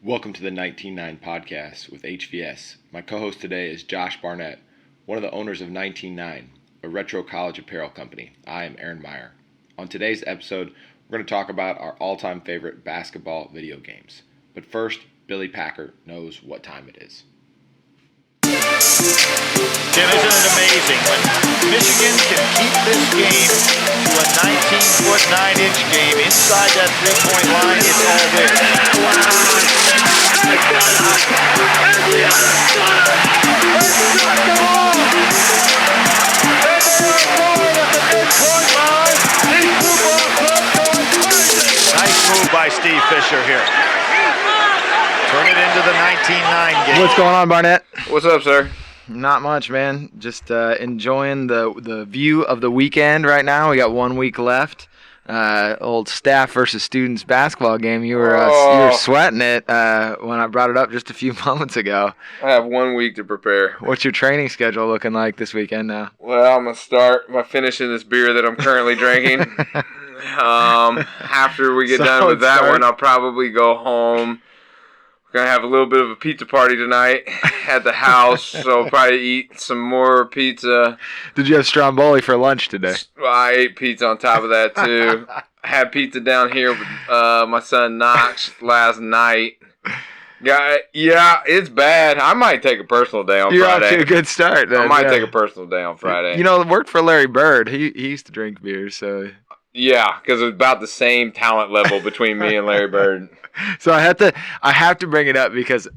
Welcome to the 19.9 Podcast with HVS. My co-host today is Josh Barnett, one of the owners of 19.9, a retro college apparel company. I am Aaron Meyer. On today's episode, we're going to talk about our all-time favorite basketball video games. But first, Billy Packer knows what time it is. Tim, isn't it amazing when Michigan can keep this game to a 19-foot, 9-inch game inside that three-point line? It's all there. Nice move by Steve Fisher here. Turn it into the 19-9 game. What's going on, Barnett? What's up, sir? Not much, man. Just enjoying the view of the weekend right now. We got 1 week left. Old staff versus students basketball game. You were sweating it when I brought it up just a few moments ago. I have 1 week to prepare. What's your training schedule looking like this weekend now? Well, I'm going to start by finishing this beer that I'm currently drinking. After we get done with that one, I'll probably go home. We're going to have a little bit of a pizza party tonight at the house, so I'll probably eat some more pizza. Did you have Stromboli for lunch today? I ate pizza on top of that, too. I had pizza down here with my son Knox last night. Yeah, it's bad. I might take a personal day on Friday. You're off to a good start, then. I might take a personal day on Friday. You know, it worked for Larry Bird. He used to drink beer, so... Yeah, because it's about the same talent level between me and Larry Bird. So I have to bring it up because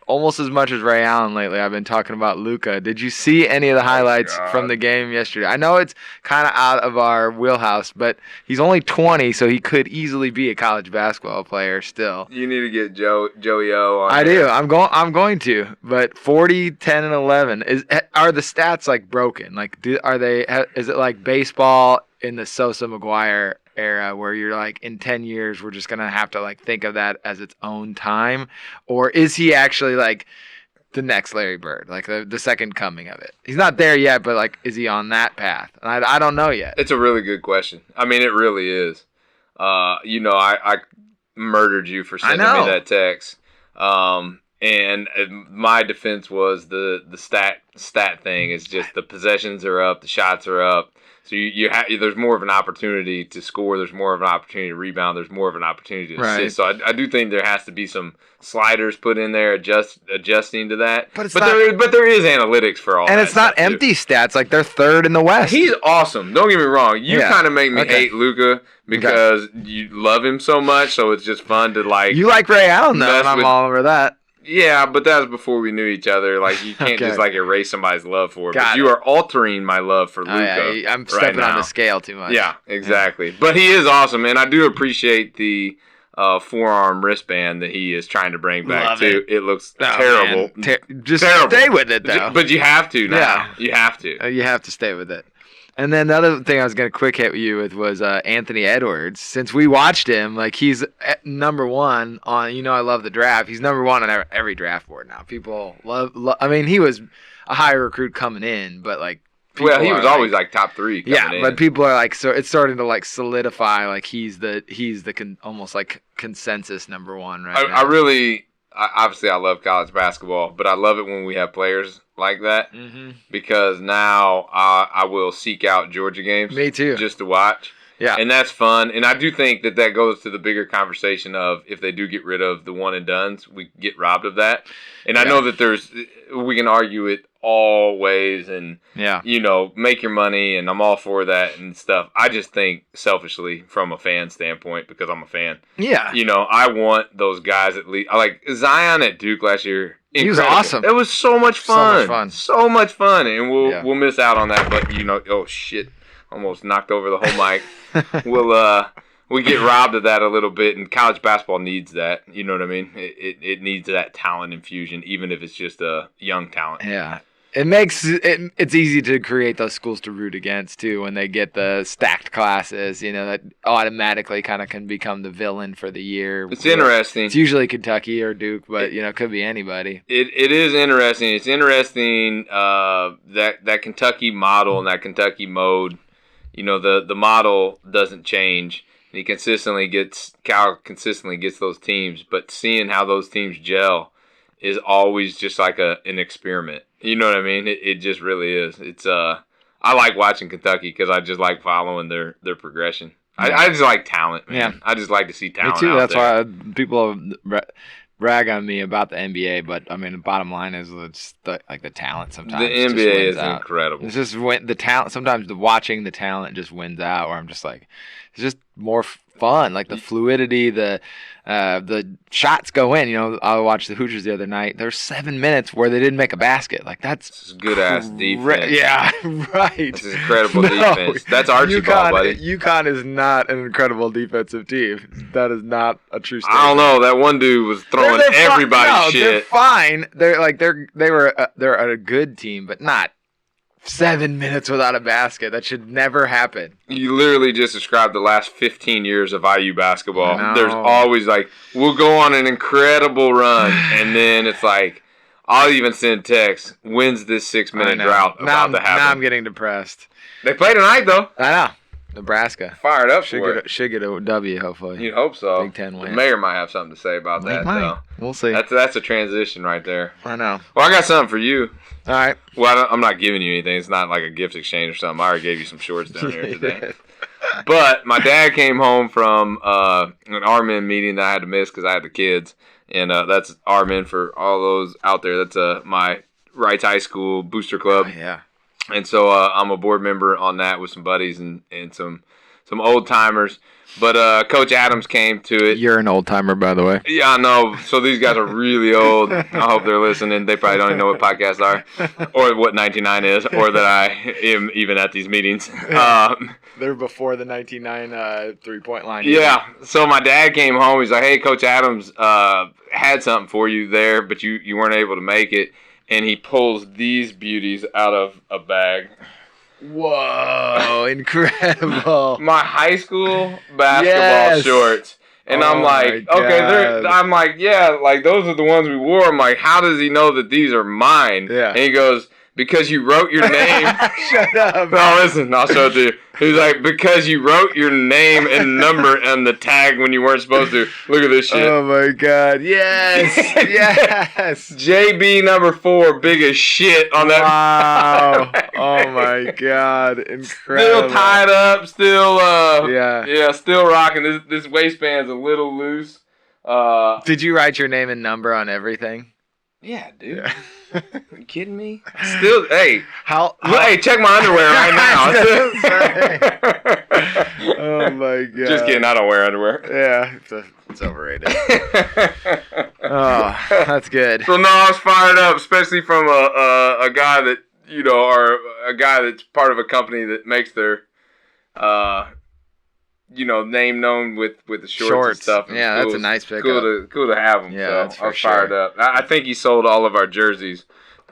almost as much as Ray Allen lately, I've been talking about Luka. Did you see any of the highlights from the game yesterday? I know it's kind of out of our wheelhouse, but he's only 20, so he could easily be a college basketball player still. You need to get Joey O on. I do. I'm going to. But 40, 10, and 11 are the stats like broken? Like, is it like baseball in the Sosa McGuire era where you're like, in 10 years we're just gonna have to like think of that as its own time, or is he actually like the next Larry Bird, like the second coming of it? He's not there yet, but like, is he on that path? And I don't know yet. It's a really good question. I mean, it really is. I murdered you for sending me that text. And my defense was the stat thing is just the possessions are up, the shots are up. So there's more of an opportunity to score. There's more of an opportunity to rebound. There's more of an opportunity to assist. So I do think there has to be some sliders put in there, adjusting to that. But there is analytics for all that. And it's not empty stats. Like, they're third in the West. He's awesome. Don't get me wrong. You kind of make me hate Luka because you love him so much. So it's just fun to like. You like Ray Allen though, and I'm all over that. Yeah, but that was before we knew each other. Like, you can't just like erase somebody's love for it. But you are altering my love for Luka. I'm stepping on the scale too much. Yeah, exactly. But he is awesome, and I do appreciate the forearm wristband that he is trying to bring back too. It looks terrible. Just terrible. Stay with it though. But you have to now. Yeah. You have to. You have to stay with it. And then the other thing I was going to quick hit you with was Anthony Edwards. Since we watched him, like, he's number one on, I love the draft. He's number one on every draft board now. People love I mean, he was a high recruit coming in, but, like, well, he was always like top 3 coming in. But people are like, so it's starting to like solidify, like he's the almost like consensus number one right now. Obviously I love college basketball, but I love it when we have players like that because now I will seek out Georgia games. Me too. Just to watch. Yeah. And that's fun. And I do think that goes to the bigger conversation of if they do get rid of the one and dones, we get robbed of that. And I know that we can argue it all ways and, make your money, and I'm all for that and stuff. I just think selfishly from a fan standpoint, because I'm a fan. Yeah. I want those guys at least. Like Zion at Duke last year. Incredible. He was awesome. It was so much fun. So much fun. And we'll miss out on that. But, oh, shit. Almost knocked over the whole mic. We get robbed of that a little bit, and college basketball needs that. You know what I mean? It needs that talent infusion, even if it's just a young talent. Yeah. It makes it's easy to create those schools to root against too when they get the stacked classes, that automatically kind of can become the villain for the year. It's interesting. It's usually Kentucky or Duke, but it could be anybody. It is interesting. It's interesting that Kentucky model and that Kentucky mode. The model doesn't change. And Cal consistently gets those teams, but seeing how those teams gel is always just like an experiment. You know what I mean? It just really is. It's I like watching Kentucky because I just like following their progression. Yeah. I just like talent, man. Yeah. I just like to see talent. Me too. That's there. why people brag on me about the NBA, but I mean, the bottom line is it's the talent sometimes. The NBA is incredible. It's just the talent. Sometimes watching the talent just wins out. Where I'm just like, it's just more fun. Like the fluidity, the shots go in. You know, I watched the Hoosiers the other night. There's 7 minutes where they didn't make a basket. Like that's good ass defense. Yeah, right. It's incredible defense. That's Archie ball, buddy. UConn is not an incredible defensive team. That is not a true statement. I don't know. That one dude was throwing everybody's shit. They're fine. They're a good team, but not 7 minutes without a basket. That should never happen. You literally just described the last 15 years of IU basketball. There's always we'll go on an incredible run, and then it's like, I'll even send texts, when's this 6 minute drought about to happen? Now I'm getting depressed. They play tonight, though. I know. Nebraska. Fired up should get a W, hopefully. You'd hope so. Big Ten win. The mayor might have something to say about that, though. We'll see. That's a transition right there. I know. Well, I got something for you. All right. Well, I'm not giving you anything. It's not like a gift exchange or something. I already gave you some shorts down here today. But my dad came home from an RMN meeting that I had to miss because I had the kids. And that's RMN for all those out there. That's my Wrights High School booster club. Oh, yeah. And so I'm a board member on that with some buddies and some old timers. But Coach Adams came to it. You're an old timer, by the way. Yeah, I know. So these guys are really old. I hope they're listening. They probably don't even know what podcasts are or what 99 is or that I am even at these meetings. They're before the 99 three-point line. Yeah. So my dad came home. He's like, hey, Coach Adams had something for you there, but you weren't able to make it. And he pulls these beauties out of a bag. Whoa, incredible. My high school basketball shorts. And I'm like, okay, I'm like, yeah, like those are the ones we wore. I'm like, how does he know that these are mine? Yeah. And he goes, because you wrote your name. Shut up. No, listen, I'll show it to you. He's like, because you wrote your name and number and the tag when you weren't supposed to. Look at this shit. Oh, my God. Yes. Yes. JB number 4, big as shit on that. Wow. Oh, my God. Incredible. Still tied up, still, yeah, still rocking. This waistband's a little loose. Did you write your name and number on everything? Yeah, dude. Yeah. Are you kidding me? Still, hey. Hey, check my underwear right now. Oh, my God. Just kidding. I don't wear underwear. Yeah. It's overrated. Oh, that's good. So, no, I was fired up, especially from a guy that, or a guy that's part of a company that makes their, name known with the shorts and stuff. Yeah, that's a nice pickup. Cool to have them. Yeah, so I was fired up. I think he sold all of our jerseys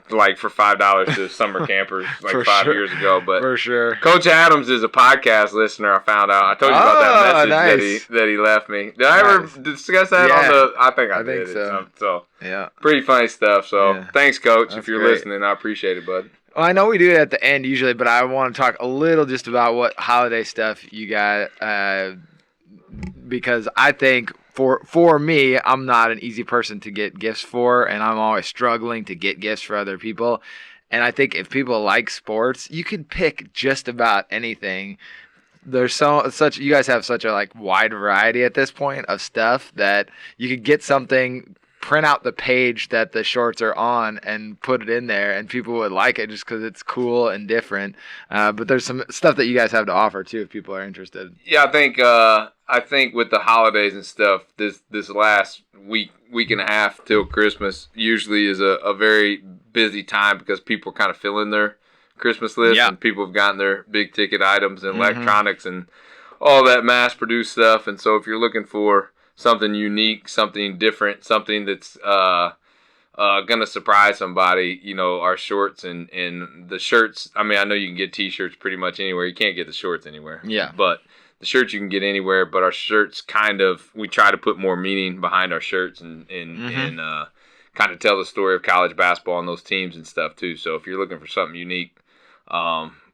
for $5 to summer campers 5 years ago. But for sure. Coach Adams is a podcast listener. I found out. I told you about that message that he left me. Did I ever discuss that on the? I think I did. So yeah, pretty funny stuff. So thanks, Coach, if you're listening. I appreciate it, bud. Well, I know we do it at the end usually, but I want to talk a little just about what holiday stuff you got, because I think for me, I'm not an easy person to get gifts for, and I'm always struggling to get gifts for other people. And I think if people like sports, you can pick just about anything. There's you guys have such a wide variety at this point of stuff that you could get something, print out the page that the shorts are on and put it in there, and people would like it just because it's cool and different. But there's some stuff that you guys have to offer too if people are interested. Yeah, I think with the holidays and stuff, this last week and a half till Christmas usually is a very busy time because people are kind of filling their Christmas list, and people have gotten their big ticket items and electronics and all that mass produced stuff. And so if you're looking for something unique, something different, something that's gonna surprise somebody, our shorts and the shirts. I mean, I know you can get T-shirts pretty much anywhere. You can't get the shorts anywhere. Yeah. But the shirts you can get anywhere. But our shirts we try to put more meaning behind our shirts and kind of tell the story of college basketball and those teams and stuff too. So if you're looking for something unique,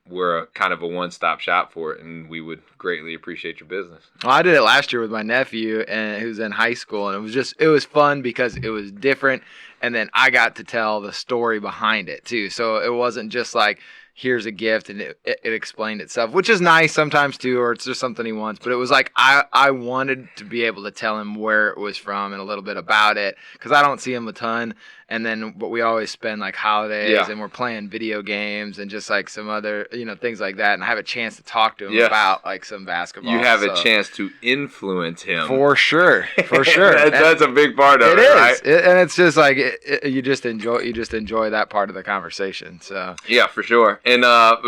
we're a kind of a one-stop shop for it, and we would greatly appreciate your business. Well, I did it last year with my nephew, and who's in high school, and it was fun because it was different, and then I got to tell the story behind it too. So it wasn't just like, here's a gift and it explained itself, which is nice sometimes too, or it's just something he wants. But it was like I wanted to be able to tell him where it was from and a little bit about it, because I don't see him a ton. But we always spend like holidays and we're playing video games and just like some other, things like that. And I have a chance to talk to him about like some basketball. You have a chance to influence him. For sure. That's a big part of it, right? And it's just like, you just enjoy that part of the conversation. So yeah, for sure. And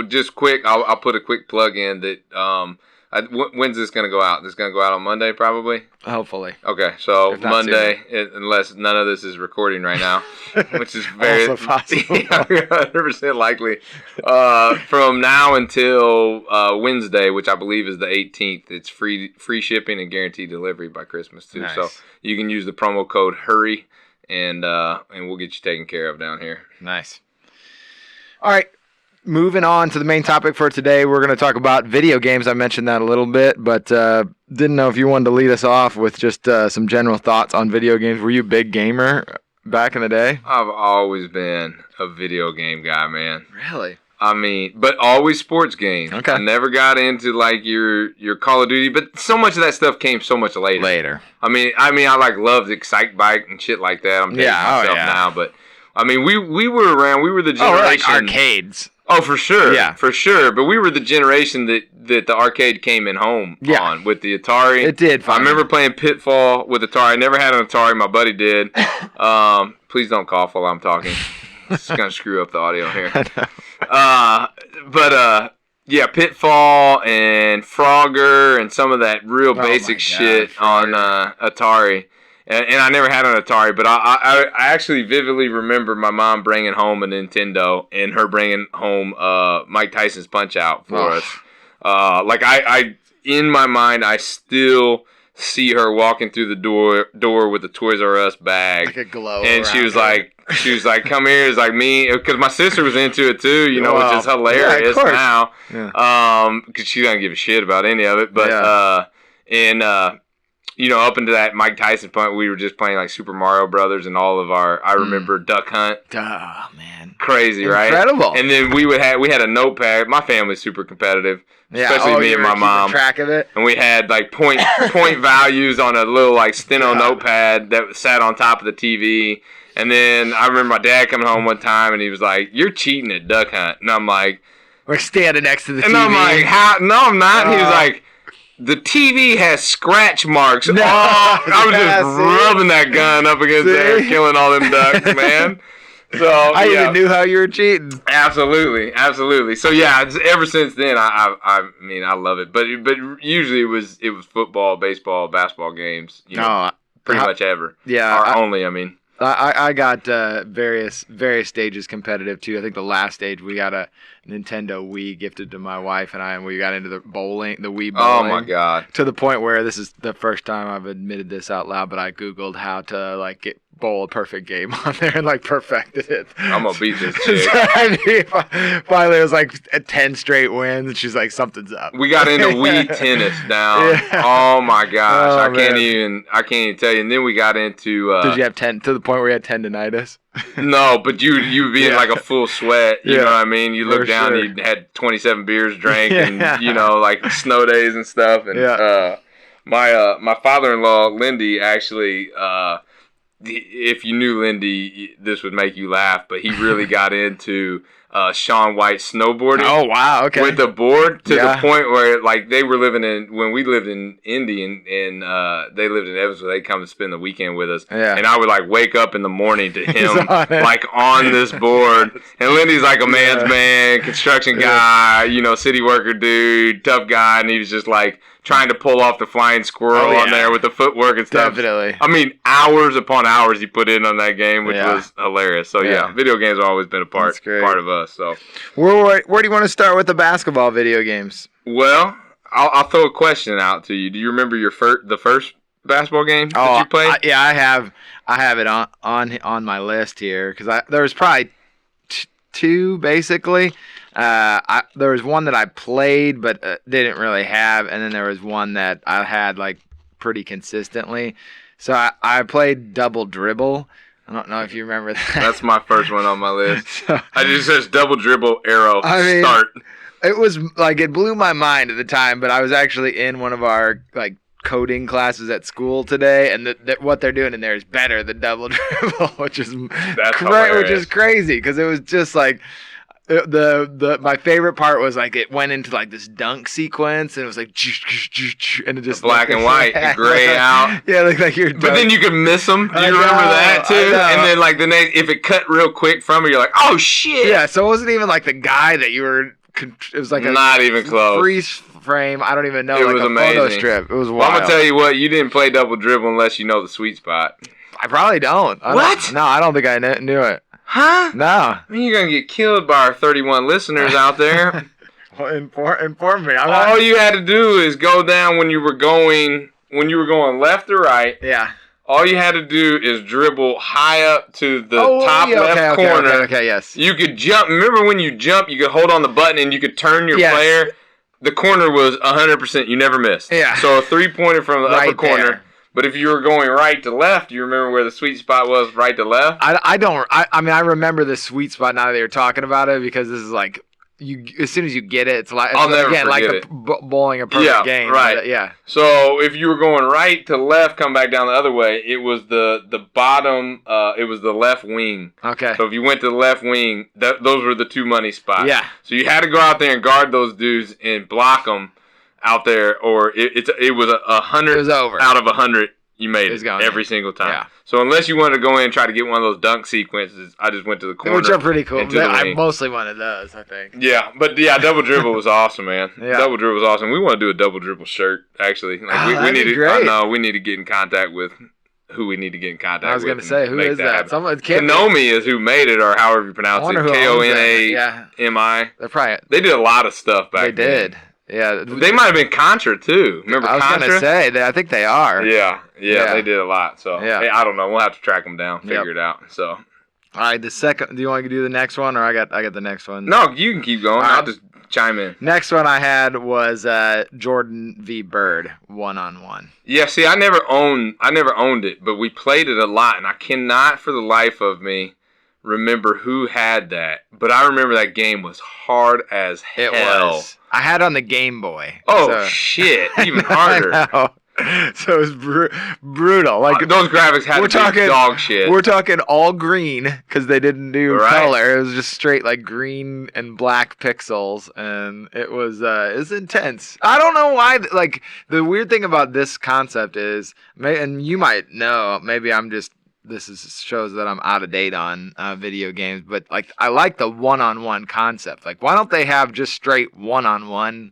just quick, I'll put a quick plug in that, when's this going to go out? This is going to go out on Monday, probably? Hopefully. Okay, so Monday, unless none of this is recording right now, which is very also possible. 100% likely. From now until Wednesday, which I believe is the 18th, it's free shipping and guaranteed delivery by Christmas too. Nice. So you can use the promo code HURRY, and we'll get you taken care of down here. Nice. All right. Moving on to the main topic for today, we're going to talk about video games. I mentioned that a little bit, but didn't know if you wanted to lead us off with just some general thoughts on video games. Were you a big gamer back in the day? I've always been a video game guy, man. Really? I mean, but always sports games. Okay. I never got into like your Call of Duty, but so much of that stuff came so much later. I mean, I like loved Excite Bike and shit like that. I'm dating myself now, but I mean, we were around. We were the generation. Like arcades. Oh, for sure. Yeah. For sure. But we were the generation that the arcade came in home on with the Atari. It did. I remember playing Pitfall with Atari. I never had an Atari. My buddy did. Please don't cough while I'm talking. It's going to screw up the audio here. Yeah, Pitfall and Frogger and some of that real basic shit on Atari. And I never had an Atari, but I actually vividly remember my mom bringing home a Nintendo and her bringing home Mike Tyson's Punch-Out for us. I in my mind, I still see her walking through the door with the Toys R Us bag, like a glow, and she was like, "Come here." It's like me, because my sister was into it too, which is hilarious now, because she doesn't give a shit about any of it, but up into that Mike Tyson point, we were just playing like Super Mario Brothers and all of I remember Duck Hunt. Oh, man. Crazy, right? Incredible. And then we had a notepad. My family's super competitive, especially me and my mom. Track of it. And we had like point values on a little like steno notepad that sat on top of the TV. And then I remember my dad coming home one time and he was like, "You're cheating at Duck Hunt." And I'm like, we're standing next to the TV. And I'm like, "How? No, I'm not." And he was like, "The TV has scratch marks." No, I was just rubbing that gun up against there, killing all them ducks, man. So I even knew how you were cheating. Absolutely. So yeah, ever since then, I mean, I love it. But usually it was football, baseball, basketball games. Pretty much ever. Yeah, I mean. I got various stages competitive too. I think the last stage we got a Nintendo Wii gifted to my wife and I, and we got into the Wii bowling. Oh my god! To the point where this is the first time I've admitted this out loud, but I Googled how to like bowl a perfect game on there and like perfected it. I'm gonna beat this chick. Finally, it was like 10 straight wins, and she's like, "Something's up." We got into Wii tennis down. Yeah. Oh my gosh! I can't even tell you. And then we got into. Did you have 10 to the point where you had tendinitis? No, but you be in like a full sweat. You know what I mean? You look down, you had 27 beers drank, and like snow days and stuff. And my father-in-law Lindy actually. If you knew Lindy, this would make you laugh, but he really got into Shaun White snowboarding. Oh, wow, okay. With the board to the point where, like, they were when we lived in Indy and they lived in Evansville, they'd come and spend the weekend with us. Yeah. And I would, like, wake up in the morning to him, like, on this board. And Lindy's, like, a man's man, construction guy, city worker dude, tough guy, and he was just, like, trying to pull off the flying squirrel on there with the footwork and stuff. Definitely. I mean, hours upon hours he put in on that game, which was hilarious. So, video games have always been a part of us. So, where do you want to start with the basketball video games? Well, I'll throw a question out to you. Do you remember the first basketball game that you played? I have it on my list here because there was probably two, basically. There was one that I played but didn't really have, and then there was one that I had like pretty consistently. So I played Double Dribble. I don't know if you remember that. That's my first one on my list. So, I just says Double Dribble arrow start. It was like it blew my mind at the time, but I was actually in one of our like coding classes at school today, and what they're doing in there is better than Double Dribble, which is crazy because it was just like my favorite part was like it went into like this dunk sequence and it was like and it just black and white, gray out. Yeah, like you're. But then you could miss them. You remember that too? And then like the next, if it cut real quick from it, you're like, oh shit. Yeah, so it wasn't even like the guy that you were. It was like not even close. Freeze frame. I don't even know. It like was a amazing. Photo strip. It was wild. Well, I'm gonna tell you what. You didn't play Double Dribble unless you know the sweet spot. I probably don't. No, I don't think I knew it. Huh? No. I mean, you're gonna get killed by our 31 listeners out there. Well, inform me. All you had to do is go down when you were going left or right. Yeah. All you had to do is dribble high up to the top left corner. Okay, yes. You could jump. Remember when you jump, you could hold on the button and you could turn your player. The corner was 100%. You never missed. Yeah. So a 3-pointer from the upper corner. There. But if you were going right to left, you remember where the sweet spot was, right to left? I don't. I mean, I remember the sweet spot now that you're talking about it because this is like as soon as you get it, it's like I'll never forget like it. Bowling a perfect game. Right. Yeah. So if you were going right to left, come back down the other way, it was the bottom. It was the left wing. Okay. So if you went to the left wing, those were the two money spots. Yeah. So you had to go out there and guard those dudes and block them out there, or it was 100. It was over. Out of 100. You made it every in. single time. Yeah. So unless you wanted to go in and try to get one of those dunk sequences, I just went to the corner. Which are pretty cool. I wing. mostly wanted those, I think. Yeah, but yeah, Double Dribble was awesome, man. Yeah. Double Dribble was awesome. We want to do a Double Dribble shirt, actually. Like, we need to. Great. I know we need to get in contact with who we need to get in contact with. I was going to say, who is that? Konami is who made it, or however you pronounce it. Konami. They're probably. They did a lot of stuff back then. They did. Yeah, they might have been Contra too. Remember Contra? I was gonna say, I think they are. Yeah, they did a lot. So hey, I don't know. We'll have to track them down, figure it out. So, all right, the second. Do you want to do the next one, or I got the next one? No, you can keep going. I'll just chime in. Next one I had was Jordan v. Bird 1-on-1. Yeah, see, I never owned it, but we played it a lot, and I cannot for the life of me remember who had that. But I remember that game was hard as hell. It was. I had it on the Game Boy. Oh, shit. Even harder. So it was brutal. Like those graphics had to be dog shit. We're talking all green because they didn't do color. It was just straight like green and black pixels, and it was intense. I don't know why. Like the weird thing about this concept is, and you might know, maybe I'm just. Shows that I'm out of date on video games, but like I like the one-on-one concept. Like, why don't they have just straight one-on-one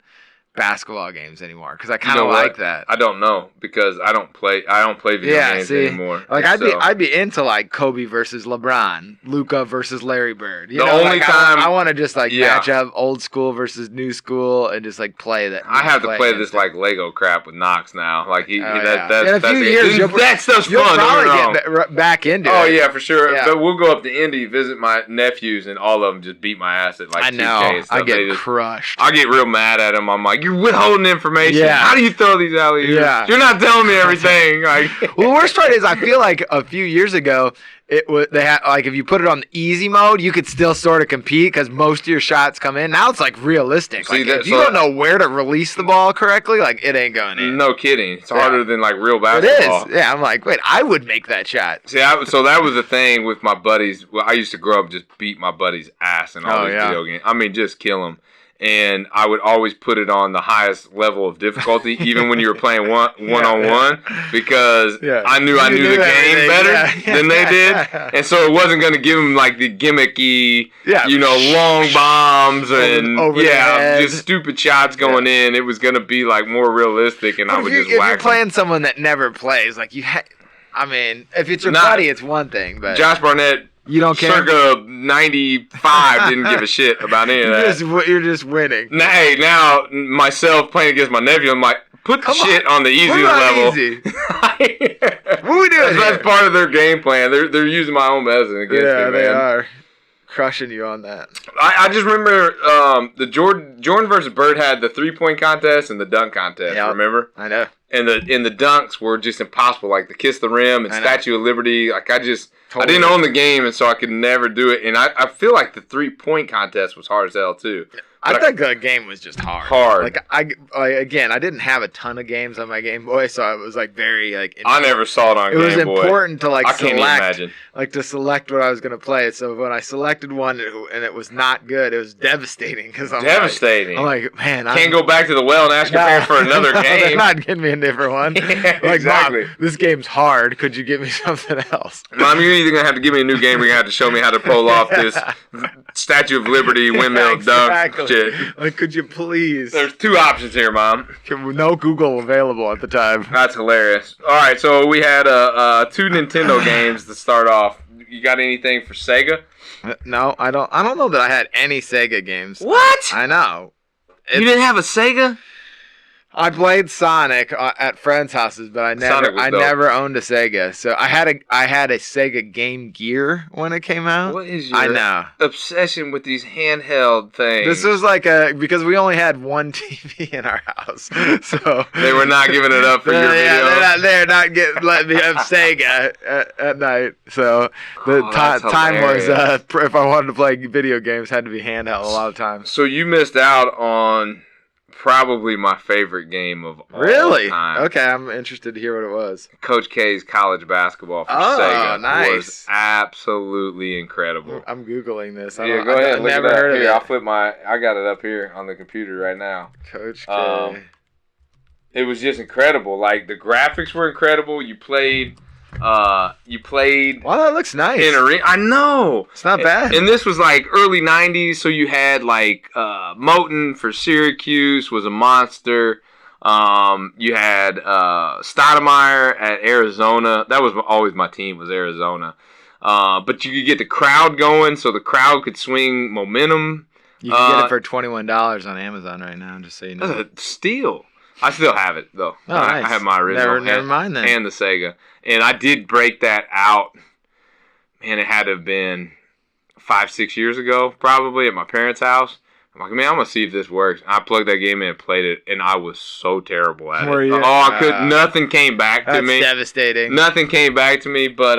basketball games anymore? Because I kind of like that. I don't know because I don't play video games anymore. Like I'd be into like Kobe versus LeBron, Luka versus Larry Bird. The only time I want to just like match up old school versus new school and just like play that. I have to play this like Lego crap with Knox now. Like in a few years that stuff's you'll fun. Probably get back into it. Oh yeah, for sure. Yeah. But we'll go up to Indy, visit my nephews, and all of them just beat my ass at like 2K and stuff. I get crushed. I get real mad at them. I'm like, you're withholding information. Yeah. How do you throw these alley-oops? Yeah. You're not telling me everything. Like, well, the worst part is I feel like a few years ago they had like if you put it on the easy mode, you could still sort of compete because most of your shots come in. Now it's like realistic. Like, if you don't know where to release the ball correctly, like it ain't going in. No kidding. It's harder than like real basketball. It is. Yeah, I'm like, wait, I would make that shot. See, so that was the thing with my buddies. Well, I used to grow up and just beat my buddies' ass in all these video games. I mean, just kill them. And I would always put it on the highest level of difficulty, even when you were playing one-on-one, because I knew the game better than they did. And so it wasn't going to give them like the gimmicky, long bombs and just stupid shots going in. It was going to be like more realistic, and I would just whack them. If you're playing someone that never plays, like I mean, if it's your buddy, it's one thing. But Josh Barnett. You don't care? Circa 95 didn't give a shit about any of that. You're just winning. Now, myself playing against my nephew, I'm like, put the shit on the easy level. Easy. What we doing That's part of their game plan. They're using my own medicine against me, man. They are. crushing you on that. I just remember the Jordan versus Bird had the 3-point contest and the dunk contest. Yep. Remember? I know. And the dunks were just impossible, like the kiss the rim and Statue of Liberty. Like I didn't own the game, and so I could never do it. And I feel like the 3-point contest was hard as hell too. I think the game was just hard. Like I didn't have a ton of games on my Game Boy, so I was like very like. I never saw it on Game Boy. It was important to like can't imagine. Like to select what I was going to play. So when I selected one and it was not good, it was devastating because I'm like, man, can't go back to the well and ask your parents for another game. They're not getting me a different one. Yeah, like, exactly. Mom, this game's hard. Could you give me something else? Mom, you're either gonna have to give me a new game, or you're gonna have to show me how to pull off this Statue of Liberty windmill dunk shit. Like, could you please? There's 2 options here, Mom. No Google available at the time. That's hilarious. All right, so we had 2 Nintendo games to start off. You got anything for Sega? No, I don't know that I had any Sega games. What? I know. You didn't have a Sega? I played Sonic at friends' houses, but I never owned a Sega. So I had a Sega Game Gear when it came out. What is your obsession with these handheld things? This was because we only had one TV in our house, so they were not giving it up for your video. They're not letting me have Sega at night. So the time was if I wanted to play video games, had to be handheld a lot of times. So you missed out on probably my favorite game of all time. Okay, I'm interested to hear what it was. Coach K's College Basketball for Sega was absolutely incredible. I'm Googling this. Go ahead. I've never heard of it. I got it up here on the computer right now. Coach K. It was just incredible. Like, the graphics were incredible. You played... Wow, that looks nice. I know. It's not bad. And this was like early 90s, so you had like Moten for Syracuse was a monster. You had Stoudemire at Arizona. That was always my team, was Arizona. But you could get the crowd going, so the crowd could swing momentum. You can get it for $21 on Amazon right now, just so you know. That's a steal. I still have it, though. Oh, nice. I have my original. Never mind then. And the Sega. And I did break that out. Man, it had to have been 5-6 years ago, probably, at my parents' house. I'm like, man, I'm going to see if this works. I plugged that game in and played it, and I was so terrible at it. Nothing came back to me. That's devastating. Nothing came back to me, but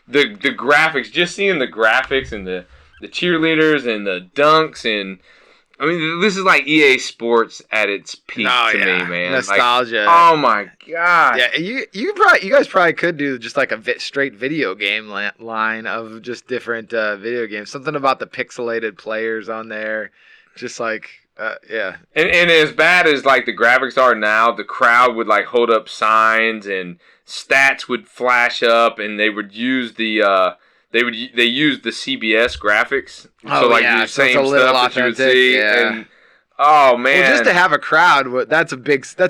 the graphics, just seeing the graphics and the cheerleaders and the dunks and... I mean, this is like EA Sports at its peak to me, man. Nostalgia. Like, oh my god. Yeah, you guys probably could do just like a straight video game line of just different video games. Something about the pixelated players on there, just like yeah. And as bad as like the graphics are now, the crowd would like hold up signs and stats would flash up, and they would use the. They used the CBS graphics, so like the same stuff that you would see, and oh man, well, just to have a crowd, that's a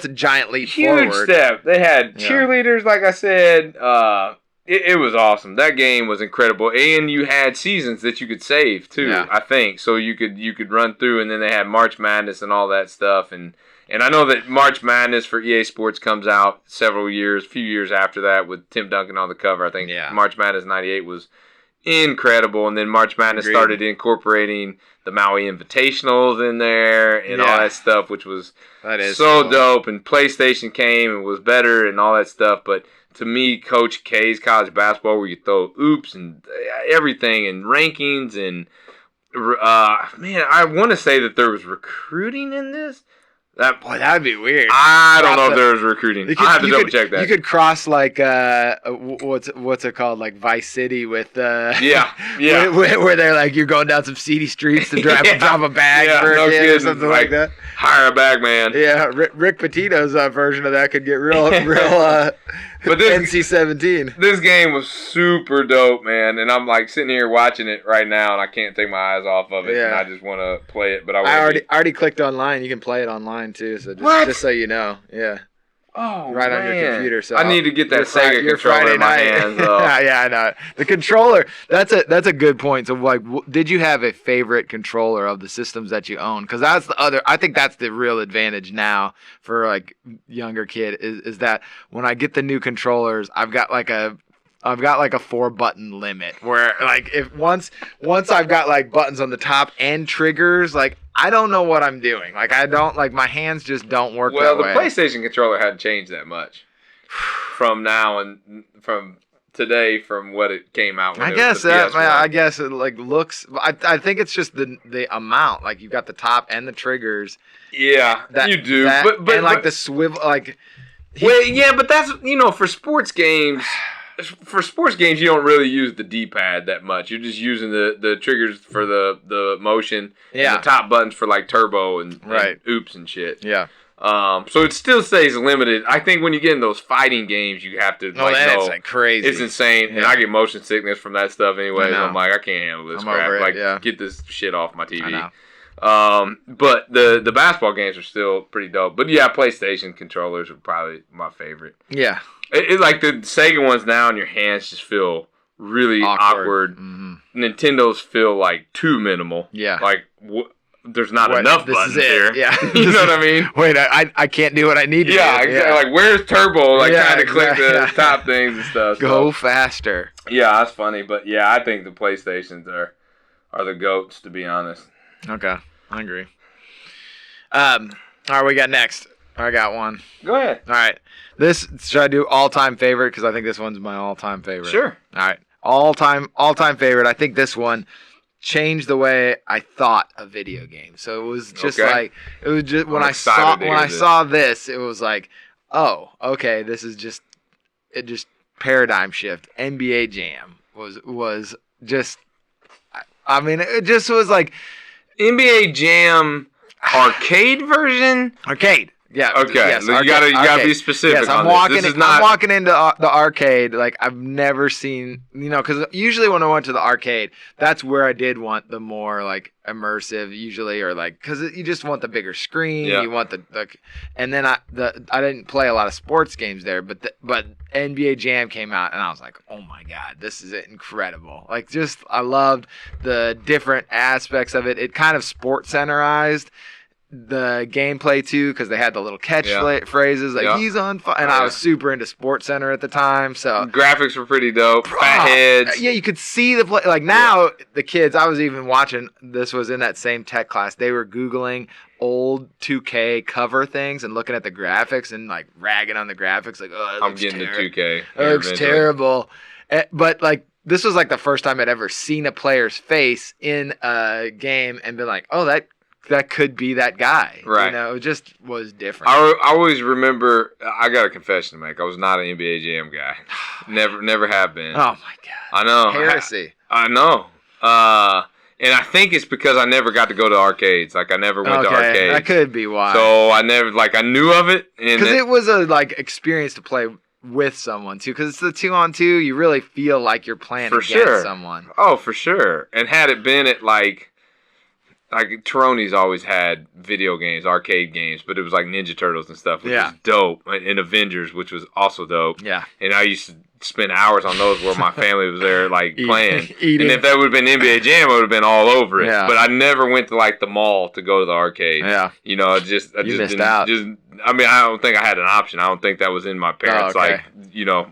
giant leap forward. Huge step. They had cheerleaders, like I said. It was awesome. That game was incredible, and you had seasons that you could save too. Yeah. I think so. You could run through, and then they had March Madness and all that stuff, and I know that March Madness for EA Sports comes out a few years after that, with Tim Duncan on the cover. I think March Madness '98 was incredible, and then March Madness started incorporating the Maui Invitationals in there and all that stuff, which was so cool. Dope. And PlayStation came and was better and all that stuff. But to me, Coach K's College Basketball, where you throw oops and everything and rankings and man, I want to say that there was recruiting in this. That'd be weird. I don't know if there was recruiting. I have to double check that. You could cross like what's it called, like Vice City with where they're like you're going down some seedy streets to drop a bag for a kid or something like that. Hire a bag man. Yeah, Rick Pitino's version of that could get real but this, NC-17. This game was super dope, man, and I'm like sitting here watching it right now, and I can't take my eyes off of it, and I just want to play it. But I already clicked online. You can play it online too, so just so you know, Oh, right man. On your computer. So I need to get that Sega controller in my hands. Yeah, I know. The controller. That's a good point. So, like, did you have a favorite controller of the systems that you own? Because that's the other. I think that's the real advantage now for like younger kid is that when I get the new controllers, I've got like a I've got like a 4-button limit where like if once I've got like buttons on the top and triggers, like I don't know what I'm doing. Like I don't like my hands just don't work that way. Well, the PlayStation controller hadn't changed that much from now and from today from what it came out. When I guess it like looks. I think it's just the amount. Like you've got the top and the triggers. Yeah, you do. But and like the swivel like. Well, yeah, but that's for sports games. For sports games, you don't really use the D-pad that much. You're just using the triggers for the motion. Yeah. And the top buttons for like turbo and oops and shit. Yeah. So it still stays limited. I think when you get in those fighting games, you have to that's like crazy. It's insane, and I get motion sickness from that stuff anyway. I'm like, I can't handle this crap. Get this shit off my TV. I know. But the basketball games are still pretty dope. But yeah, PlayStation controllers are probably my favorite. Yeah. It's like the Sega ones now in your hands just feel really awkward. Mm-hmm. Nintendo's feel like too minimal. Yeah. Like there's not enough buttons here. Yeah. You know what I mean? Wait, I can't do what I need to do. Yeah, exactly. Like where's turbo? Like trying to click the top things and stuff. Go faster. Yeah, that's funny. But yeah, I think the PlayStations are the GOATs, to be honest. Okay. I agree. All right, we got next. I got one. Go ahead. All right. Should I do all-time favorite? Because I think this one's my all-time favorite. Sure. All right. All-time favorite. I think this one changed the way I thought of video games. So it was just when I saw this, it was like, oh, okay, this is just paradigm shift. NBA Jam was just, I mean, it just was like NBA Jam arcade version. Arcade. Yeah. Okay. Yes, you gotta be specific. Yes, I'm walking into the arcade. Like I've never seen, because usually when I went to the arcade, that's where I did want the more like immersive, usually, or like because you just want the bigger screen. Yeah. You want the and then I didn't play a lot of sports games there, but NBA Jam came out, and I was like, oh my god, this is incredible! Like I loved the different aspects of it. It kind of sports centerized the gameplay too, because they had the little catch phrases like he's on fire, and I was super into Sports Center at the time, so graphics were pretty dope. Fat heads. Yeah, you could see the play. Like now, the kids. I was even watching. This was in that same tech class. They were googling old 2K cover things and looking at the graphics and like ragging on the graphics. Like, oh, I'm getting the 2K. It looks terrible. But like, this was like the first time I'd ever seen a player's face in a game and been like, oh, that could be that guy. Right. It just was different. I always remember, I got a confession to make. I was not an NBA Jam guy. Never have been. Oh, my God. I know. Heresy. I know. And I think it's because I never got to go to arcades. Like, I never went to arcades. That could be why. So, I never, I knew of it. Because it was a, experience to play with someone, too. Because it's the 2-on-2, you really feel like you're playing against someone. Oh, for sure. And had it been at, like Taroni's always had video games, arcade games, but it was like Ninja Turtles and stuff, which was dope, and Avengers, which was also dope. Yeah. And I used to spend hours on those where my family was there, playing. Eating. And if that would have been NBA Jam, I would have been all over it. Yeah. But I never went to the mall to go to the arcade. Yeah. I just missed out. I don't think I had an option. I don't think that was in my parents'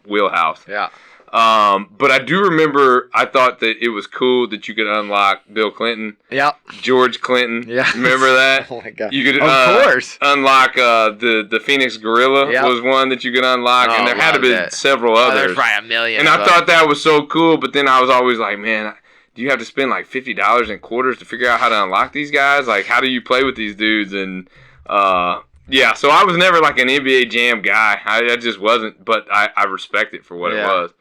wheelhouse. Yeah. But I do remember I thought that it was cool that you could unlock Bill Clinton. Yep. George Clinton. Yeah. Remember that? Oh my God. You could of course unlock the Phoenix Gorilla was one that you could unlock, and there had to be several others. There's probably a million. And I thought that was so cool, but then I was always like, man, do you have to spend $50 in quarters to figure out how to unlock these guys? Like, how do you play with these dudes? And yeah, so I was never an NBA Jam guy. I just wasn't, but I respect it for what it was.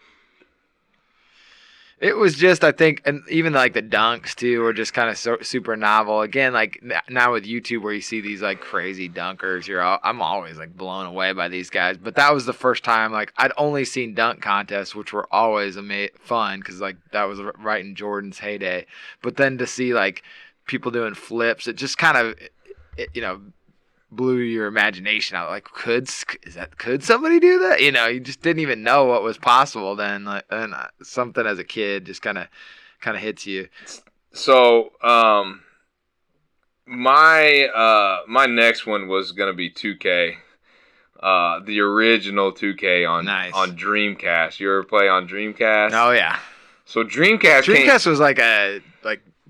It was just, I think, and even the dunks too were just kind of super novel. Again, now with YouTube where you see these crazy dunkers, I'm always blown away by these guys. But that was the first time I'd only seen dunk contests, which were always fun because that was right in Jordan's heyday. But then to see people doing flips, it just kind of blew your imagination out. Could somebody do that? You just didn't even know what was possible then. And something as a kid just kind of hits you. So, my next one was gonna be 2K. the original 2K on Dreamcast. You ever play on Dreamcast? Oh yeah. So Dreamcast was like a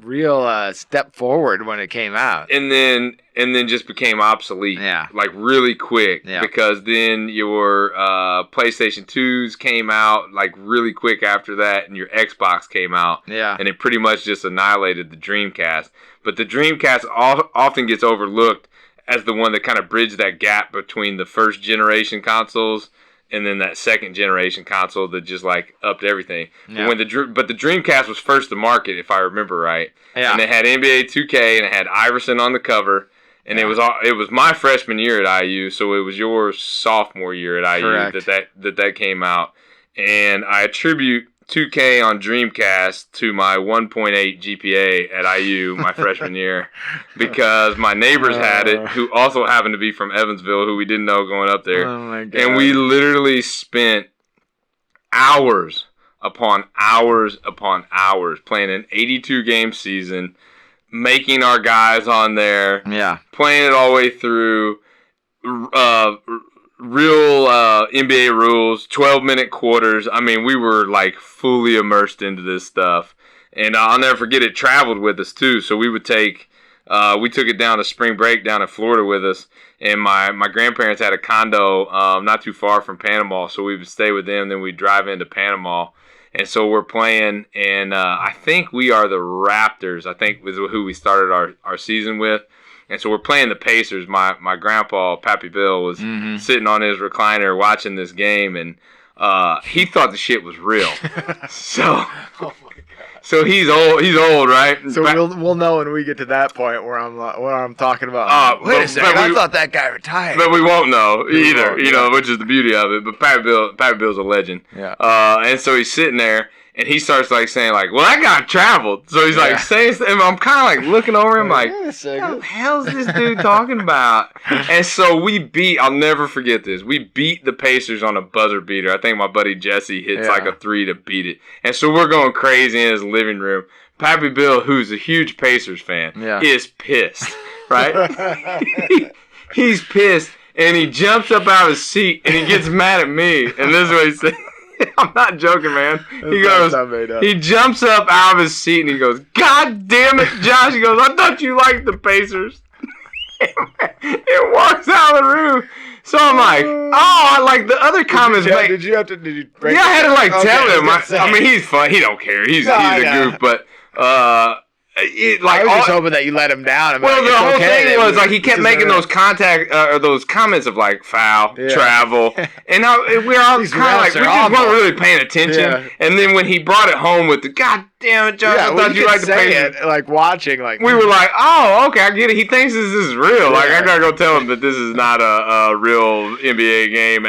real step forward when it came out, and then just became obsolete. Yeah, like really quick. Yeah. Because then your PlayStation 2s came out like really quick after that, and your Xbox came out. Yeah, and it pretty much just annihilated the Dreamcast. But the Dreamcast often gets overlooked as the one that kind of bridged that gap between the first generation consoles and then that second generation console that just like upped everything. Yeah. But the Dreamcast was first to market, if I remember right. Yeah. And it had NBA 2K and it had Iverson on the cover. And it was my freshman year at IU, so it was your sophomore year at IU. Correct. that came out. And I attribute 2K on Dreamcast to my 1.8 GPA at IU my freshman year, because my neighbors had it, who also happened to be from Evansville, who we didn't know going up there. Oh my God. And we literally spent hours upon hours upon hours playing an 82-game season, making our guys on there, playing it all the way through, real NBA rules, 12-minute quarters. I mean, we were like fully immersed into this stuff. And I'll never forget, it traveled with us too. So we took it down to spring break down in Florida with us. And my grandparents had a condo not too far from Panama. So we would stay with them, then we'd drive into Panama. And so we're playing, and I think we are the Raptors, I think was who we started our season with. And so we're playing the Pacers. My grandpa, Pappy Bill, was sitting on his recliner watching this game, and he thought the shit was real. So, so he's old, right? So we'll know when we get to that point where I'm talking about. Wait a second, I thought that guy retired. But we won't know either, you know, which is the beauty of it. But Pappy Bill's a legend. Yeah. And so he's sitting there. And he starts like saying like, "Well, that guy traveled." So he's like saying, and I'm kind of like looking over him like, "What the hell's this dude talking about?" And so I'll never forget this. We beat the Pacers on a buzzer beater. I think my buddy Jesse hits like a 3 to beat it. And so we're going crazy in his living room. Pappy Bill, who's a huge Pacers fan, is pissed, right? He's pissed, and he jumps up out of his seat and he gets mad at me. And this is what he said. I'm not joking, man. He jumps up out of his seat and he goes, "God damn it, Josh." He goes, "I thought you liked the Pacers." It walks out of the room. So I'm like, I like the other comments. Did you break I had to like tell him. I mean, he's fun. He don't care. He's a goof, but I was just hoping that you let him down. The whole thing was like he kept making those those comments of like foul, travel, and we're all kind of like we just weren't really paying attention. Yeah. And then when he brought it home with the "God damn it, Josh, I thought you liked the Pacers," like watching, like we were like, "Oh, okay, I get it. He thinks this is real. Like I gotta go tell him that this is not a real NBA game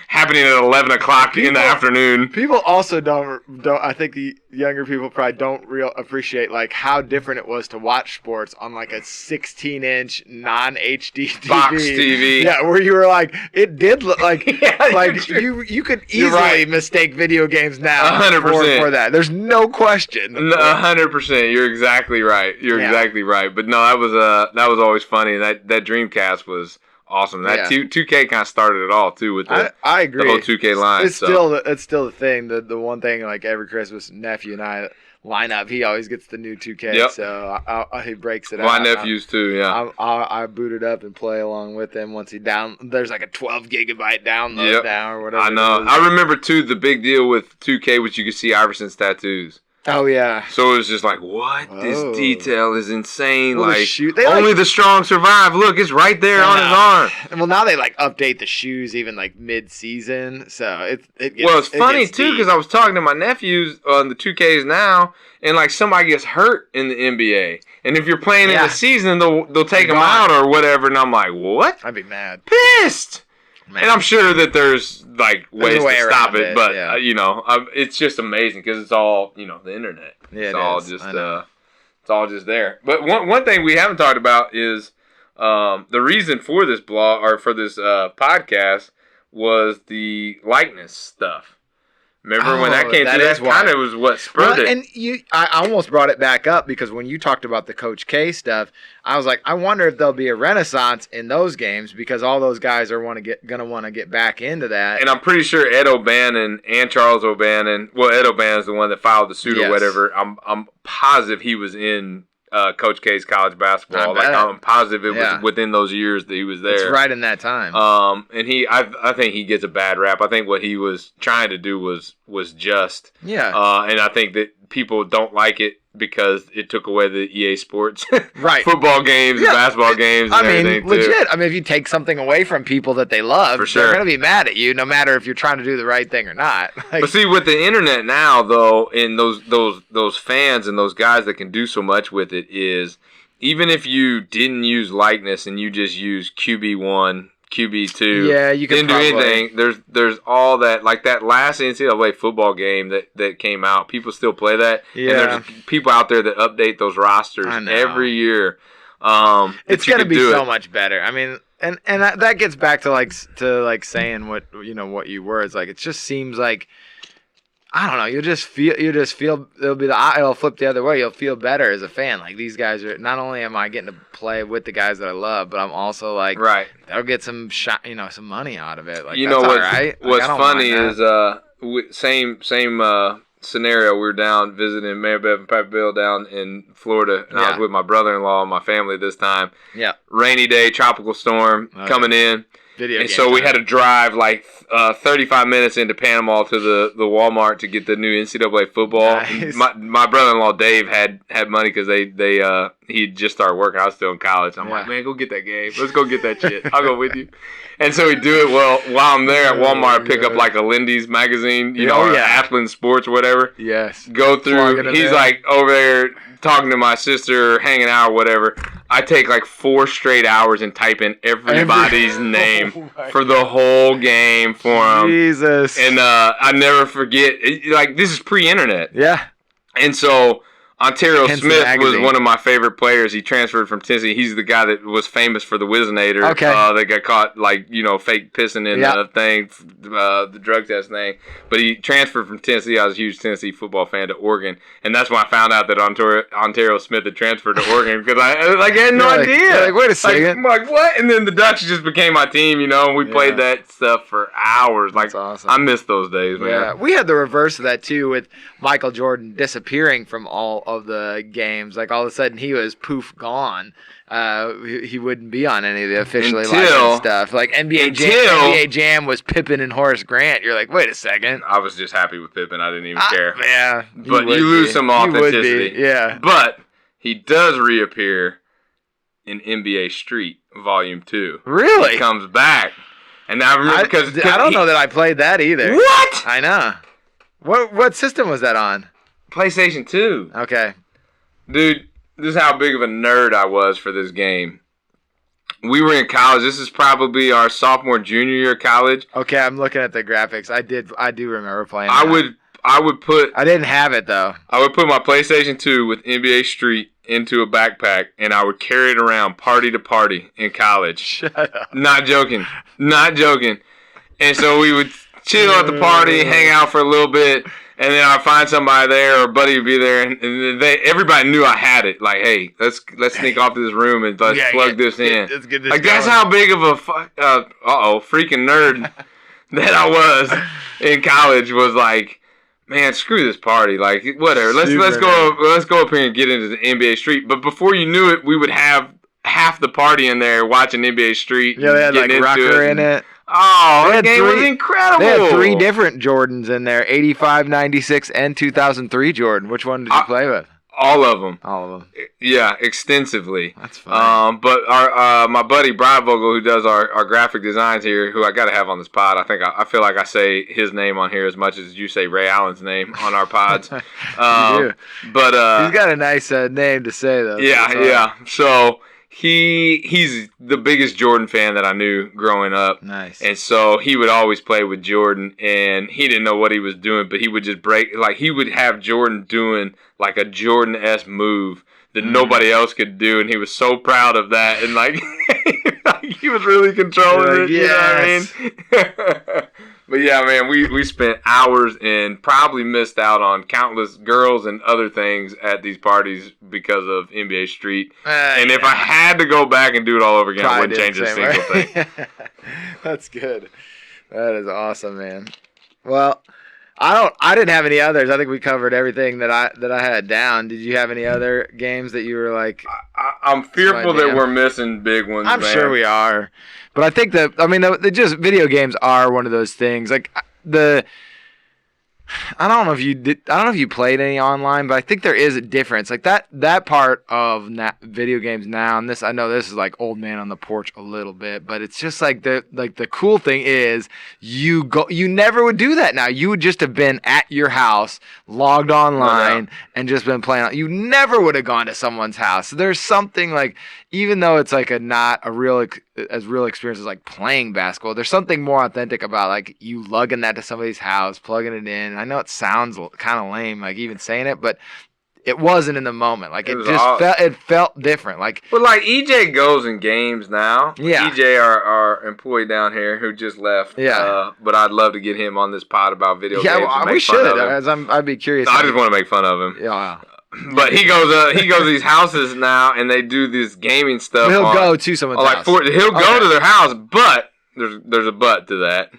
happening at 11 o'clock in the afternoon." People also don't. I think the younger people probably don't appreciate like how different it was to watch sports on like a 16-inch non-HD TV. Box TV. Yeah, where you were like, it did look like you could easily mistake video games now 100% for that. There's no question. 100%. You're exactly right. Exactly right. But no, that was always funny. That Dreamcast was awesome. That 2K kind of started it all too with I agree. The whole 2K line. It's still the thing. The one thing like every Christmas, nephew and I line up. He always gets the new 2K, so he breaks it out. My nephews too. Yeah, I boot it up and play along with him once he there's like a 12 gigabyte download now or whatever. I know. I remember too the big deal with 2K, which you could see Iverson's tattoos. Oh yeah. So it was just like, what? Whoa. This detail is insane. Well, like only the strong survive. Look, it's right there on his arm. Well, now they like update the shoes even like mid-season, so it's funny too because I was talking to my nephews on the 2Ks now, and like somebody gets hurt in the NBA, and if you're playing in the season, they'll take them out or whatever, and I'm like, what? I'd be mad, pissed. Man. And I'm sure that there's like ways to stop it, but it's just amazing because it's all the internet. Yeah, it's all just there. But one thing we haven't talked about is the reason for this blog or for this podcast was the likeness stuff. Remember when that came through? That kind of was what spurred it. And I almost brought it back up because when you talked about the Coach K stuff, I was like, I wonder if there'll be a renaissance in those games because all those guys are going to want to get back into that. And I'm pretty sure Ed O'Bannon and Charles O'Bannon, well, Ed O'Bannon's the one that filed the suit or whatever. I'm positive he was in Coach K's college basketball. I'm positive it was within those years that he was there. It's right in that time. And I think he gets a bad rap. I think what he was trying to do was just. Yeah. And I think that people don't like it because it took away the EA Sports football games, basketball games, and everything too. Legit. I mean, if you take something away from people that they love, for sure, they're going to be mad at you, no matter if you're trying to do the right thing or not. But see, with the internet now, though, and those fans and those guys that can do so much with it, is even if you didn't use likeness and you just use QB1. QB2. You can didn't do anything. There's all that, like that last NCAA football game that came out. People still play that. Yeah. And there's people out there that update those rosters every year. It's going to be so much better. I mean, and that gets back to saying what you were. It's like it just seems like, I don't know. You just feel it'll flip the other way. You'll feel better as a fan. Like these guys are. Not only am I getting to play with the guys that I love, but I'm also like, they'll get some some money out of it. Like what's all right. What's funny is same scenario. We were down visiting Mayor Bev and Papa Bill down in Florida, and I was with my brother-in-law and my family this time. Yeah. Rainy day, tropical storm coming in. And so we had to drive like 35 minutes into Panama to the Walmart to get the new NCAA football. Nice. My brother-in-law Dave had money because he just started working. I was still in college. I'm like, man, go get that game. Let's go get that shit. I'll go with you. And so we do it. Well, while I'm there at Walmart, pick up like a Lindy's magazine, or Asplin Sports or whatever. Yes. Go through. He's like over there talking to my sister, hanging out or whatever. I take like 4 straight hours and type in everybody's name for the whole game for him. Jesus. And I never forget. This is pre-internet. Yeah. And so Ontario Smith was one of my favorite players. He transferred from Tennessee. He's the guy that was famous for the Whizzinator. Okay. That got caught, fake pissing in the thing, the drug test thing. But he transferred from Tennessee. I was a huge Tennessee football fan to Oregon. And that's when I found out that Ontario Smith had transferred to Oregon because I had no idea. Wait a second. I'm like, what? And then the Dutch just became my team, and we played that stuff for hours. That's awesome. I miss those days, man. Yeah. We had the reverse of that, too, with Michael Jordan disappearing from all of the games. Like all of a sudden he was poof gone. He wouldn't be on any of the officially licensed stuff. Like NBA Jam was Pippen and Horace Grant. You're like, wait a second. I was just happy with Pippen. I didn't even care. Yeah. But you lose some authenticity. Yeah. But he does reappear in NBA Street Volume 2. Really? He comes back. And I remember because I don't know that I played that either. What? I know. What system was that on? PlayStation 2. Okay. Dude, this is how big of a nerd I was for this game. We were in college. This is probably our sophomore, junior year of college. Okay, I'm looking at the graphics. I do remember playing I didn't have it though. I would put my PlayStation 2 with NBA Street into a backpack and I would carry it around party to party in college. Shut up. Not joking. And so we would chill at the party, hang out for a little bit. And then I'd find somebody there, or a buddy would be there, and everybody knew I had it. Like, hey, let's sneak off to this room and let's plug this in. Let's get this like, going. that's how big of a freaking nerd that I was in college. Was like, man, screw this party. Like, whatever. Let's go up here and get into the NBA Street. But before you knew it, we would have half the party in there watching NBA Street. Yeah, they had like Rucker in it. Oh, that game was incredible. They had 3 different Jordans in there, 85, 96, and 2003 Jordan. Which one did you play with? All of them. Yeah, extensively. That's fine. But our my buddy Brian Vogel, who does our graphic designs here, who I got to have on this pod. I feel like I say his name on here as much as you say Ray Allen's name on our pods. You do. But he's got a nice name to say though. Yeah. So he's the biggest Jordan fan that I knew growing up. Nice. And so he would always play with Jordan, and he didn't know what he was doing, but he would just he would have Jordan doing like a Jordan-esque move that nobody else could do, and he was so proud of that, and he was really controlling it. Yes. You know what I mean? But yeah, man, we spent hours and probably missed out on countless girls and other things at these parties because of NBA Street. And if I had to go back and do it all over again, I wouldn't change a single thing. That's good. That is awesome, man. Well, I didn't have any others. I think we covered everything that I had down. Did you have any other games that you were like? I'm fearful that we're missing big ones. I'm sure we are, but I think just video games are one of those things. Like I don't know if you played any online, but I think there is a difference. Like that part of video games now, and I know this is like old man on the porch a little bit, but it's just like the cool thing is you never would do that now. You would just have been at your house, logged online, and just been playing. You never would have gone to someone's house. So there's something like, even though it's like not a real experience as like playing basketball, there's something more authentic about like you lugging that to somebody's house, plugging it in. I know it sounds kind of lame, like even saying it, but it wasn't in the moment. Like it felt different. Like, but like EJ goes in games now. Yeah, EJ, our employee down here who just left. Yeah, but I'd love to get him on this pod about video games. Yeah, we should. I'd be curious. I just want to make fun of him. Yeah. But he goes to these houses now, and they do this gaming stuff. He'll go to someone's house. He'll go to their house, but there's a but to that.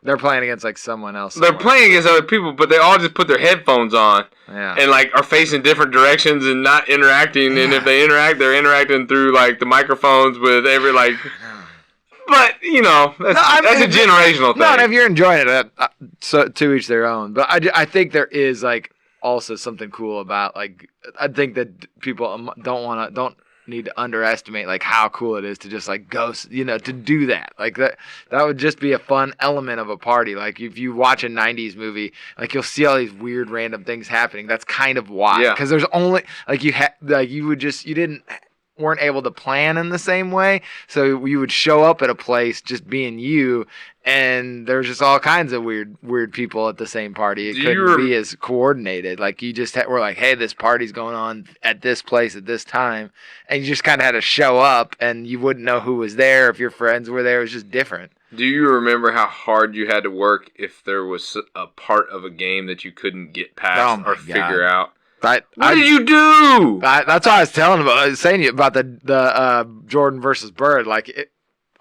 They're playing against like someone else. They're playing against other people, but they all just put their headphones on, and like are facing different directions and not interacting. Yeah. And if they interact, they're interacting through like the microphones with every like. But that's a generational thing. No, and if you're enjoying it, so to each their own. But I think there is like. Also something cool about like I think that people don't need to underestimate like how cool it is to just like go to do that. Like that would just be a fun element of a party. Like if you watch a 90s movie, like you'll see all these weird random things happening. That's kind of why, because there's only like weren't able to plan in the same way, so you would show up at a place just being you, and there's just all kinds of weird people at the same party. It couldn't be as coordinated. Like you just were like, hey, this party's going on at this place at this time, and you just kind of had to show up, and you wouldn't know who was there if your friends were there. It was just different. Do you remember how hard you had to work if there was a part of a game that you couldn't get past or figure out? What did you do? That's what I was telling about. I was saying about the Jordan versus Bird. Like, it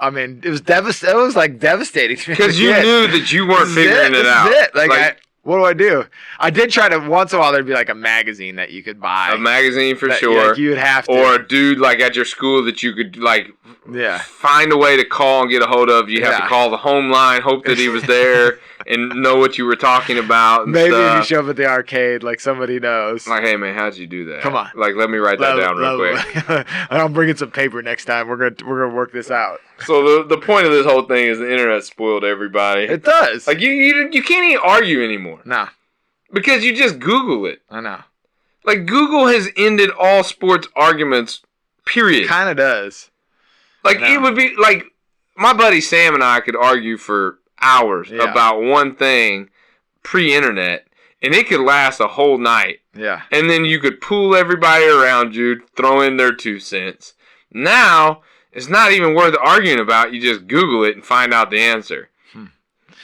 was devastating. It was like devastating to me because you knew that you weren't figuring it out. This is it. Like what do I do? I did try to once in a while. There'd be like a magazine that you could buy. A magazine for sure. Like you would have to, or a dude like at your school that you could like. Yeah. Find a way to call and get a hold of. You have to call the home line, hope that he was there, and know what you were talking about. And maybe stuff. If you show up at the arcade, like somebody knows. Like, hey man, how'd you do that? Come on. Like, let me write that down real quick. I'm bringing some paper next time. We're gonna work this out. So the point of this whole thing is the internet spoiled everybody. It does. Like you can't even argue anymore. Nah. Because you just Google it. I know. Like Google has ended all sports arguments. Period. Kind of does. Like, it would be, like, my buddy Sam and I could argue for hours about one thing pre-internet, and it could last a whole night. Yeah. And then you could pool everybody around you, throw in their 2 cents. Now, it's not even worth arguing about. You just Google it and find out the answer.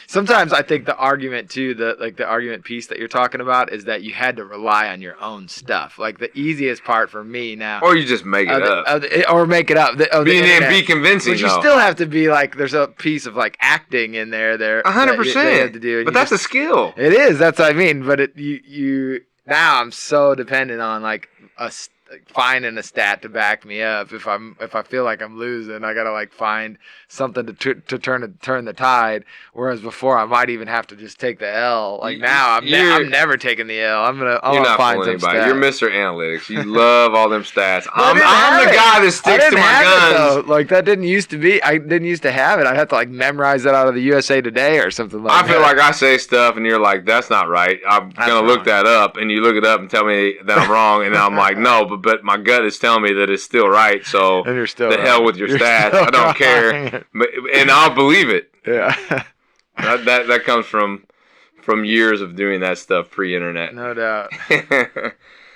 Sometimes I think the argument too, the argument piece that you're talking about is that you had to rely on your own stuff. Like the easiest part for me now, or you just make it up, or make it up. Be convincing. But you still have to be like, there's a piece of like acting in there. 100%. But that's a skill. It is. That's what I mean. But you now I'm so dependent on like finding a stat to back me up. If I feel like I'm losing, I gotta like find something to turn the tide. Whereas before, I might even have to just take the L. Like now, I'm never taking the L. I'm gonna find some stats. You're Mr. Analytics. You love all them stats. I'm the guy that sticks to my guns. Like that didn't used to be. I didn't used to have it. I'd have to like memorize it out of the USA Today or something like that. I feel like I say stuff and you're like, that's not right. I'm gonna look that up, and you look it up and tell me that I'm wrong, and I'm like, no, but my gut is telling me that it's still right. So and you're still the hell with your stats. I don't care, and I'll believe it. Yeah, that comes from years of doing that stuff pre-internet. No doubt.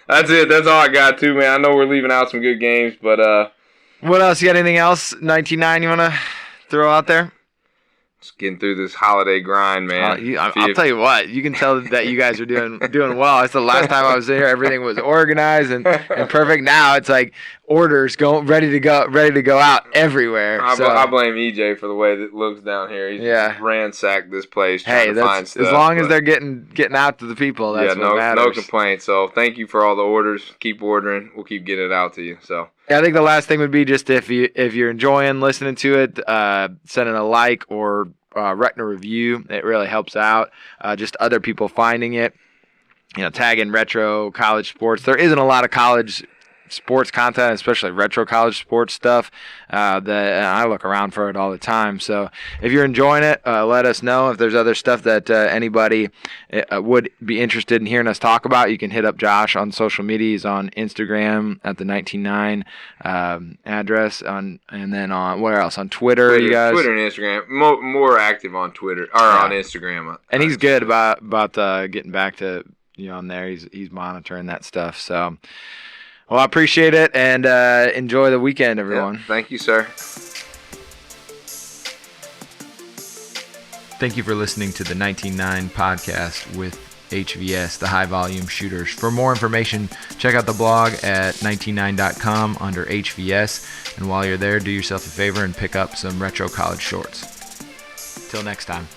That's it. That's all I got too, man. I know we're leaving out some good games, but what else? You got anything else? 99 you want to throw out there? Just getting through this holiday grind, man. I'll tell you what. You can tell that you guys are doing well. It's the last time I was there. Everything was organized and perfect. Now it's like orders ready to go out everywhere. I blame EJ for the way that it looks down here. He's ransacked this place trying to find stuff. As long as they're getting out to the people, that's what matters. No complaints. So thank you for all the orders. Keep ordering. We'll keep getting it out to you. So. I think the last thing would be just if you're enjoying listening to it, sending a like or writing a review. It really helps out. Just other people finding it. Tagging retro college sports. There isn't a lot of college sports content, especially retro college sports stuff. And I look around for it all the time. So if you're enjoying it, let us know. If there's other stuff that anybody would be interested in hearing us talk about, you can hit up Josh on social media. He's on Instagram at the 199 address, and then on where else? On Twitter, you guys. Twitter and Instagram. More active on Twitter or on Instagram. And he's good about getting back to on there. He's monitoring that stuff. So. Well, I appreciate it, and enjoy the weekend, everyone. Yeah, thank you, sir. Thank you for listening to the 199 podcast with HVS, the High Volume Shooters. For more information, check out the blog at 199.com under HVS. And while you're there, do yourself a favor and pick up some retro college shorts. Till next time.